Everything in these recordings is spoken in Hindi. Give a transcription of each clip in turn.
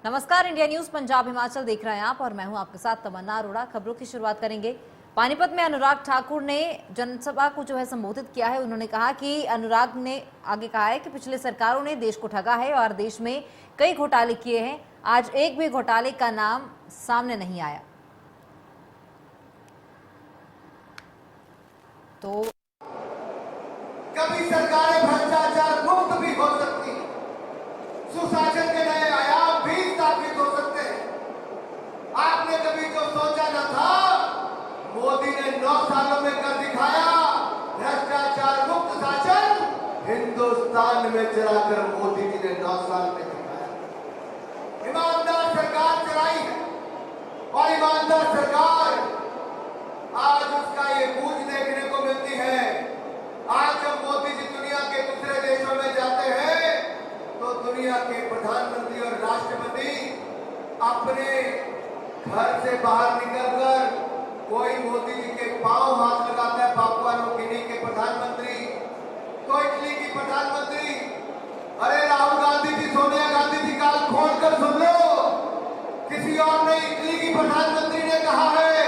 नमस्कार, इंडिया न्यूज पंजाब हिमाचल देख रहे हैं आप और मैं हूं आपके साथ तमन्ना अरोड़ा। खबरों की शुरुआत करेंगे। पानीपत में अनुराग ठाकुर ने जनसभा को संबोधित किया है। उन्होंने कहा कि अनुराग ने आगे कहा है कि पिछले सरकारों ने देश को ठगा है और देश में कई घोटाले किए हैं। आज एक भी घोटाले का नाम सामने नहीं आया। तो कभी सरकारें भ्रष्टाचार मुक्त भी हो सकती हैं, सुशासन के नए आयाम भी स्थापित हो सकते हैं। आपने कभी जो सोचा न था, मोदी ने 9 सालों में कर दिखाया। भ्रष्टाचार मुक्त शासन हिंदुस्तान में चलाकर मोदी जी ने 9 साल में दिखाया। ईमानदार सरकार चलाई है और ईमानदार सरकार आज उसका ये गूंज देखने को मिलती है। आज जब मोदी जी दुनिया के दूसरे देशों में जाते हैं तो दुनिया के प्रधानमंत्री और राष्ट्रपति अपने घर से बाहर निकलकर कोई मोदी जी के पांव हाथ लगाता है, पापुआ न्यू गिनी के प्रधानमंत्री, तो इटली की प्रधानमंत्री। अरे राहुल गांधी जी, सोनिया गांधी जी का खोलकर सुन लो, किसी और ने इटली की प्रधानमंत्री ने कहा है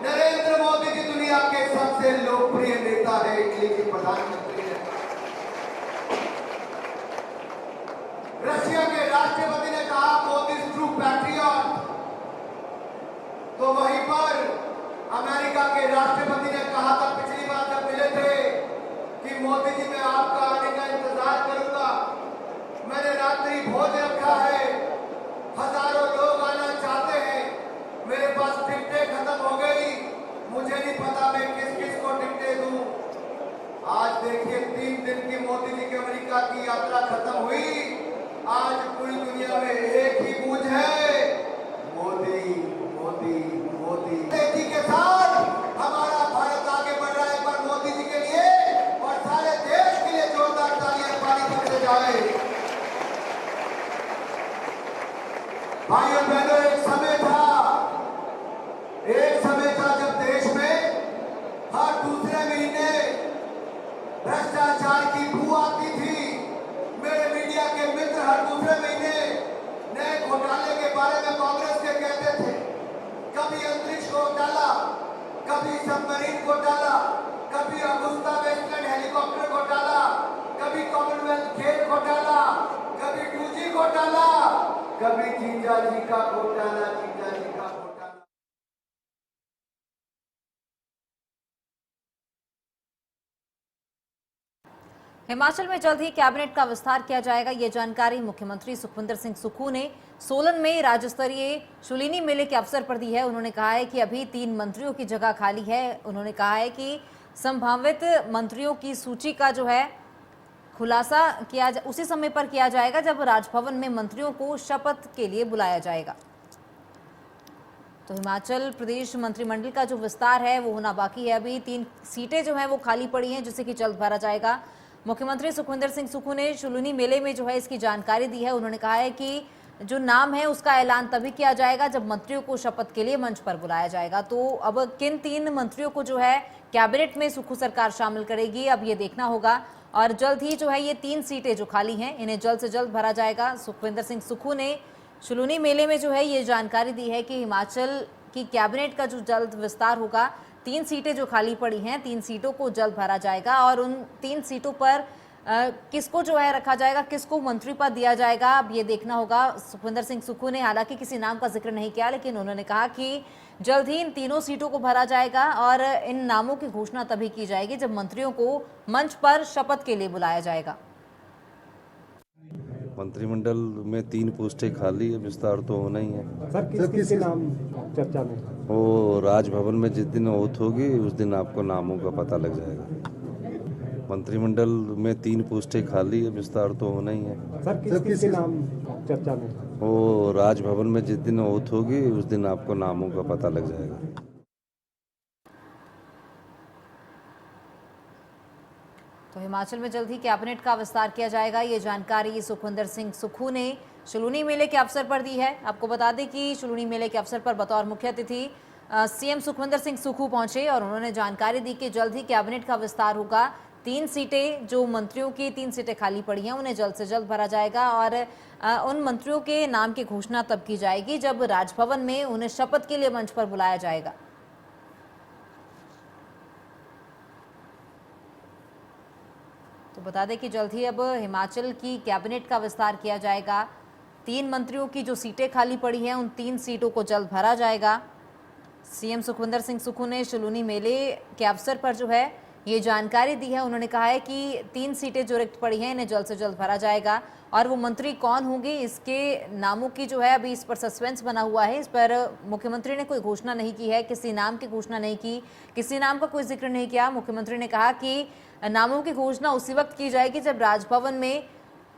नरेंद्र मोदी जी दुनिया के सबसे लोकप्रिय नेता है। इटली के प्रधानमंत्री ने, रशिया के राष्ट्रपति ने कहा मोदी ट्रू पैट्रियट। तो वहीं पर अमेरिका के राष्ट्रपति ने कहा था पिछली बार जब मिले थे कि मोदी जी मैं आपका आने का इंतजार करूंगा। मैंने रात्रि भोज रखा है, हजारों लोग आना चाहते हैं, मेरे पास टिकटें खत्म हो गई, मुझे नहीं पता मैं किस किस को टिकटें दूं। आज देखिए 3 दिन की मोदी जी की अमेरिका की यात्रा खत्म हुई। आज पूरी दुनिया में एक ही गूंज है, मोदी मोदी मोदी। तेजी के साथ हमारा भारत आगे बढ़ रहा है, पर मोदी जी के लिए और सारे देश के लिए जोरदार तालियां पानीपत से जाए। भाइयों बहनों, एक समय था जब देश में हर दूसरे महीने भ्रष्टाचार की बू आती थी। मेरे मीडिया के मित्र हर दूसरे महीने नए घोटाले के बारे में कांग्रेस के कहते थे। कभी अंतरिक्ष घोटाला, कभी सबमरीन घोटाला, कभी अगुस्ता वेस्टलैंड हेलीकॉप्टर घोटाला, कभी कॉमनवेल्थ खेल घोटाला, कभी 2G घोटाला, कभी जीजा जी का घोटाला, जीजा जी का घोटाला। हिमाचल में जल्द ही कैबिनेट का विस्तार किया जाएगा। ये जानकारी मुख्यमंत्री सुखविंदर सिंह सुक्खू ने सोलन में राज्य स्तरीय शुलिनी मेले के अवसर पर दी है। उन्होंने कहा है कि अभी 3 मंत्रियों की जगह खाली है। उन्होंने कहा है कि संभावित मंत्रियों की सूची का खुलासा उसी समय पर किया जाएगा जब राजभवन में मंत्रियों को शपथ के लिए बुलाया जाएगा। तो हिमाचल प्रदेश मंत्रिमंडल का जो विस्तार है वो होना बाकी है। अभी 3 सीटें वो खाली पड़ी हैं, जिसे कि जल्द भरा जाएगा। मुख्यमंत्री सुखविंदर सिंह सुक्खू ने शुलिनी मेले में इसकी जानकारी दी है। उन्होंने कहा है कि जो नाम है उसका ऐलान तभी किया जाएगा जब मंत्रियों को शपथ के लिए मंच पर बुलाया जाएगा। तो अब किन 3 मंत्रियों को कैबिनेट में सुक्खू सरकार शामिल करेगी, अब ये देखना होगा। और जल्द ही ये 3 सीटें जो खाली हैं इन्हें जल्द से जल्द भरा जाएगा। सुखविंदर सिंह सुक्खू ने शुलिनी मेले में ये जानकारी दी है कि हिमाचल की कैबिनेट का जो जल्द विस्तार होगा, 3 सीटें जो खाली पड़ी हैं, 3 सीटों को जल्द भरा जाएगा और उन 3 सीटों पर किसको रखा जाएगा, किसको मंत्री पद दिया जाएगा, अब ये देखना होगा। सुखविंदर सिंह सुक्खू ने हालांकि किसी नाम का जिक्र नहीं किया, लेकिन उन्होंने कहा कि जल्द ही इन तीनों सीटों को भरा जाएगा और इन नामों की घोषणा तभी की जाएगी जब मंत्रियों को मंच पर शपथ के लिए बुलाया जाएगा। मंत्रिमंडल में 3 पोस्टें खाली है, विस्तार तो होना ही है। सर किसके नाम चर्चा में? वो राजभवन में जिस दिन ओथ होगी उस दिन आपको नामों का पता लग जाएगा। मंत्रिमंडल में 3 पोस्टें खाली है, विस्तार तो होना ही है। सर किसके नाम चर्चा में? वो राजभवन में जिस दिन ओथ होगी उस दिन आपको नामों का पता लग जाएगा। तो हिमाचल में जल्द ही कैबिनेट का विस्तार किया जाएगा। ये जानकारी सुखविंदर सिंह सुक्खू ने शुलिनी मेले के अवसर पर दी है। आपको बता दें कि शुलिनी मेले के अवसर पर बतौर मुख्य अतिथि सीएम सुखविंदर सिंह सुक्खू पहुंचे और उन्होंने जानकारी दी कि जल्द ही कैबिनेट का विस्तार होगा। 3 सीटें जो मंत्रियों की 3 सीटें खाली पड़ी हैं उन्हें जल्द से जल्द भरा जाएगा और उन मंत्रियों के नाम की घोषणा तब की जाएगी जब राजभवन में उन्हें शपथ के लिए मंच पर बुलाया जाएगा। तो बता दें कि जल्द ही अब हिमाचल की कैबिनेट का विस्तार किया जाएगा। 3 मंत्रियों की जो सीटें खाली पड़ी हैं उन 3 सीटों को जल्द भरा जाएगा। सीएम सुखविंदर सिंह सुक्खू ने शुलूनी मेले के अवसर पर जो है ये जानकारी दी है। उन्होंने कहा है कि 3 सीटें जो रिक्त पड़ी हैं इन्हें जल्द से जल्द भरा जाएगा और वो मंत्री कौन होंगे इसके नामों की जो है अभी इस पर सस्पेंस बना हुआ है। इस पर मुख्यमंत्री ने कोई घोषणा नहीं की है, किसी नाम की घोषणा नहीं की, किसी नाम का कोई जिक्र नहीं किया। मुख्यमंत्री ने कहा कि नामों की घोषणा उसी वक्त की जाएगी जब राजभवन में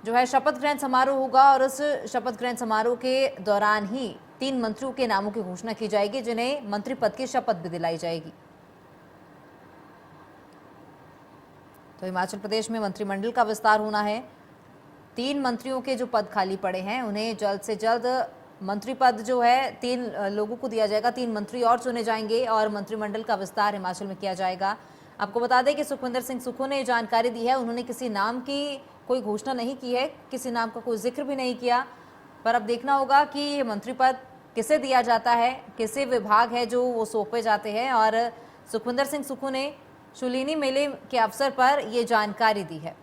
जो है शपथ ग्रहण समारोह होगा और उस शपथ ग्रहण समारोह के दौरान ही 3 मंत्रियों के नामों की घोषणा की जाएगी जिन्हें मंत्री पद की शपथ भी दिलाई जाएगी। तो हिमाचल प्रदेश में मंत्रिमंडल का विस्तार होना है। 3 मंत्रियों के जो पद खाली पड़े हैं उन्हें जल्द से जल्द मंत्री पद जो है 3 लोगों को दिया जाएगा। 3 मंत्री और चुने जाएंगे और मंत्रिमंडल का विस्तार हिमाचल में किया जाएगा। आपको बता दें कि सुखविंदर सिंह सुक्खू ने जानकारी दी है। उन्होंने किसी नाम की कोई घोषणा नहीं की है, किसी नाम का कोई जिक्र भी नहीं किया, पर अब देखना होगा कि ये मंत्री पद किसे दिया जाता है, किसे विभाग है जो वो सौंपे जाते हैं। और सुखविंदर सिंह सुक्खू ने शुलिनी मेले के अवसर पर ये जानकारी दी है।